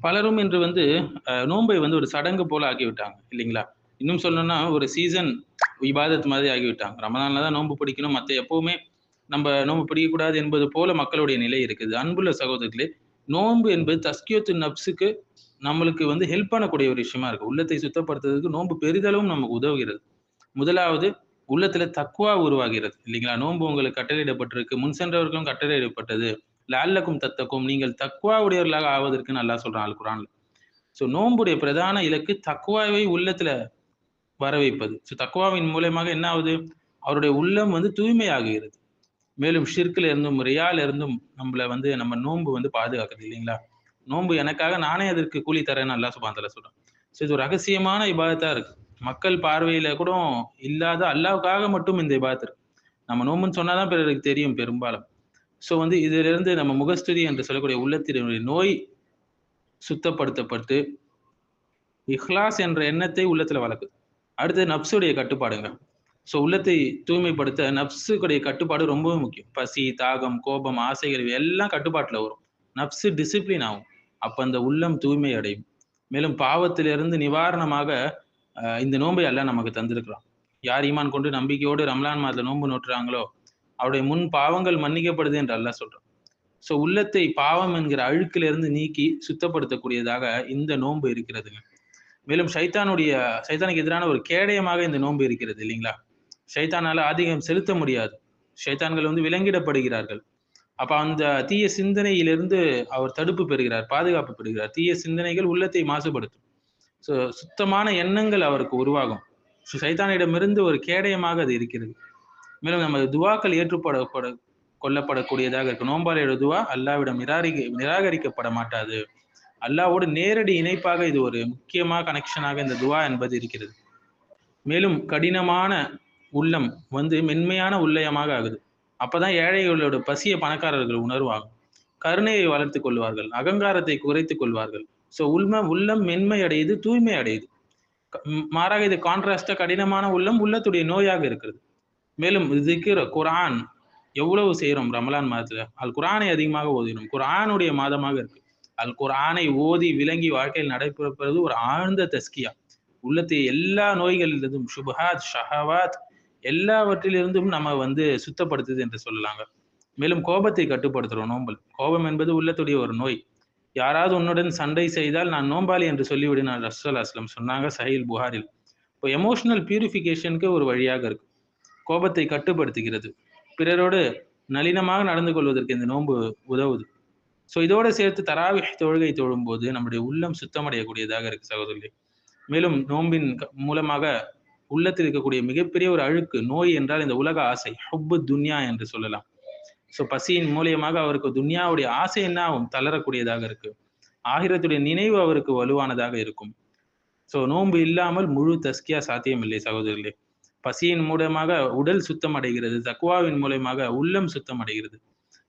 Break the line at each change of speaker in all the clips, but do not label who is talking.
பலரும் இன்று வந்து நோன்பை வந்து ஒரு சடங்கு போல ஆக்கிவிட்டாங்க இல்லைங்களா? இன்னும் சொல்லணும்னா ஒரு சீசன் இபாதத் மாதிரி ஆகிவிட்டாங்க. ரமலான்ல தான் நோன்பு பிடிக்கணும். மத்த எப்பவுமே நம்ப நோன்பு பிடிக்கக்கூடாது என்பது போல மக்களுடைய நிலை இருக்குது. அன்புள்ள சகோதரர்களே, நோன்பு என்பது தஸ்கியத்து நப்சுக்கு நம்மளுக்கு வந்து ஹெல்ப் பண்ணக்கூடிய ஒரு விஷயமா இருக்கு. உள்ளத்தை சுத்தப்படுத்துவதற்கு நோன்பு பெரிதளவும் நமக்கு உதவுகிறது. முதலாவது உள்ளத்துல தக்வா உருவாகிறது இல்லைங்களா? நோன்பு உங்களுக்கு கட்டளையிடப்பட்டிருக்கு. முன் சென்றவர்களுக்கும் கட்டளையிடப்பட்டது. லஅல்லக்கும் தத்தக்கும் நீங்கள் தக்வா உடையவர்களாக ஆவதற்குன்னு அல்லாஹ் சொல்றான் அல் குர்ஆன்ல. சோ நோன்புடைய பிரதான இலக்கு தக்வாவை உள்ளத்துல வர வைப்பது. சோ தக்வாவின் மூலியமாக என்ன ஆகுது? அவருடைய உள்ளம் வந்து தூய்மையாகுகிறது. மேலும் ஷிர்க்ல இருந்தும், ரியால இருந்தும் நம்மள வந்து நம்ம நோன்பு வந்து பாதுகாக்குது இல்லைங்களா? நோன்பு எனக்காக நானே அதற்கு கூலி தரேன்னு அல்லாஹ் சுப்ஹானஹு வ தஆலா சொல்றான். சோ இது ஒரு ரகசியமான இபாதத்தா இருக்கு. மக்கள் பார்வையில கூட இல்லாத அல்லாஹ்வுக்காக மட்டும் இந்த இபாதத் இருக்கு. நம்ம நோன்புன்னு சொன்னா தான் பிறருக்கு தெரியும் பெரும்பாலும். சோ வந்து இதிலிருந்து நம்ம முகஸ்துதி என்று சொல்லக்கூடிய உள்ளத்தினுடைய நோய் சுத்தப்படுத்தப்பட்டு, இஹ்லாஸ் என்ற எண்ணத்தை உள்ளத்துல வளர்க்குது. அடுத்து நப்சுடைய கட்டுப்பாடுங்க. சோ உள்ளத்தை தூய்மைப்படுத்த நப்சுக்குடைய கட்டுப்பாடு ரொம்பவும் முக்கியம். பசி, தாகம், கோபம், ஆசைகள் இவை எல்லாம் கட்டுப்பாட்டுல வரும். நப்சு டிசிப்ளின் ஆகும். அப்ப அந்த உள்ளம் தூய்மை அடையும். மேலும் பாவத்திலிருந்து நிவாரணமாக இந்த நோன்பை அல்லாஹ் நமக்கு தந்திருக்கிறான். யார் ஈமான் கொண்டு நம்பிக்கையோடு ரமலான் மாதத்துல நோன்பு நோற்றுறாங்களோ, அவருடைய முன் பாவங்கள் மன்னிக்கப்படுது என்று அல்லாஹ் சொல்றான். சோ உள்ளத்தை பாவம் என்கிற அழுக்கிலிருந்து நீக்கி சுத்தப்படுத்தக்கூடியதாக இந்த நோன்பு இருக்கிறதுங்க. மேலும் ஷைத்தானுக்கு எதிரான ஒரு கேடயமாக இந்த நோன்பு இருக்கிறது இல்லைங்களா? ஷைத்தானால ஆதிக்கம் செலுத்த முடியாது. ஷைத்தான்கள் வந்து விலங்கிடப்படுகிறார்கள். அப்ப அந்த தீய சிந்தனையிலிருந்து அவர் தடுப்பு பெறுகிறார், பாதுகாப்பு பெறுகிறார். தீய சிந்தனைகள் உள்ளத்தை மாசுபடுத்தும். சோ சுத்தமான எண்ணங்கள் அவருக்கு உருவாகும். சைத்தானிடமிருந்து ஒரு கேடயமாக அது இருக்கிறது. மேலும் நமது துவாக்கள் கொள்ளப்படக்கூடியதாக இருக்கு. நோன்பாளியோட துவா அல்லாஹ்விடம் நிராகரிக்கப்பட மாட்டாது. அல்லாஹ்வோடு நேரடி இணைப்பாக இது ஒரு முக்கியமான கனெக்ஷனாக இந்த துவா என்பது இருக்கிறது. மேலும் கடினமான உள்ளம் வந்து மென்மையான உள்ளயமாக ஆகுது. அப்பதான் ஏழைகளோட பசிய பணக்காரர்கள் உணர்வாங்க. கருணையை வளர்த்துக் கொள்வார்கள். அகங்காரத்தை குறைத்துக் கொள்வார்கள். சோ உள்ளம் மென்மை அடையுது, தூய்மை அடையுது. மாறாக இது கான்ட்ராஸ்டா கடினமான உள்ளம் உள்ளத்துடைய நோயாக இருக்கிறது. மேலும் திக்ர், குர்ஆன் எவ்வளவு செய்றோம் ரமலான் மாதத்துல? அல் குர்ஆனை அதிகமாக ஓதினோம். குர்ஆனுடைய மாதமாக இருக்கு. அல் குர்ஆனை ஓதி விளங்கி வாழ்க்கையில் நடைபெறுவது ஒரு ஆழ்ந்த தஸ்கியா. உள்ளத்தை எல்லா நோய்களிலிருந்தும் ஷுபஹாத், ஷஹவாத் எல்லாவற்றிலிருந்தும் நம்ம வந்து சுத்தப்படுத்துது என்று சொல்லலாங்க. மேலும் கோபத்தை கட்டுப்படுத்துறோம் நோன்புல. கோபம் என்பது உள்ளத்துடைய ஒரு நோய். யாராவது உன்னுடன் சண்டை செய்தால் நான் நோன்பாளி என்று சொல்லிவிடு நான் ரசூலுல்லாஹி ஸல்லல்லாஹு அலைஹி வஸல்லம் சொன்னாங்க சஹீல் புகாரில். இப்போ எமோஷனல் பியூரிஃபிகேஷனுக்கு ஒரு வழியாக இருக்கு. கோபத்தை கட்டுப்படுத்துகிறது. பிறரோடு நளினமாக நடந்து கொள்வதற்கு இந்த நோன்பு உதவுது. சோ இதோட சேர்த்து தராவிஹ் தொழுகை தொழும்போது நம்முடைய உள்ளம் சுத்தமடையக்கூடியதாக இருக்கு சகோதரர்களே. மேலும் நோன்பின் மூலமாக உள்ளத்தில் இருக்கக்கூடிய மிகப்பெரிய ஒரு அழுக்கு நோய் என்றால் இந்த உலக ஆசை ஹுப்பு துன்யா என்று சொல்லலாம். சோ பசியின் மூலியமாக அவருக்கு துன்யாவுடைய ஆசை என்ன ஆகும்? தளரக்கூடியதாக இருக்கு. ஆகிரத்துடைய நினைவு அவருக்கு வலுவானதாக இருக்கும். சோ நோன்பு இல்லாமல் முழு தஸ்கியா சாத்தியம் இல்லை சகோதரர்களே. பசியின் மூலமாக உடல் சுத்தம் அடைகிறது. தக்வாவின் மூலமாக உள்ளம் சுத்தம் அடைகிறது.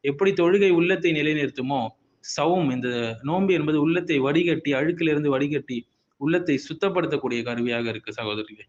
எப்படி தொழுகை உள்ளத்தை நிலைநிறுத்துமோ, சவும் இந்த நோன்பு என்பது உள்ளத்தை வடிகட்டி, அழுக்கிலிருந்து வடிகட்டி, உள்ளத்தை சுத்தப்படுத்தக்கூடிய கருவியாக இருக்கு சகோதரர்களே.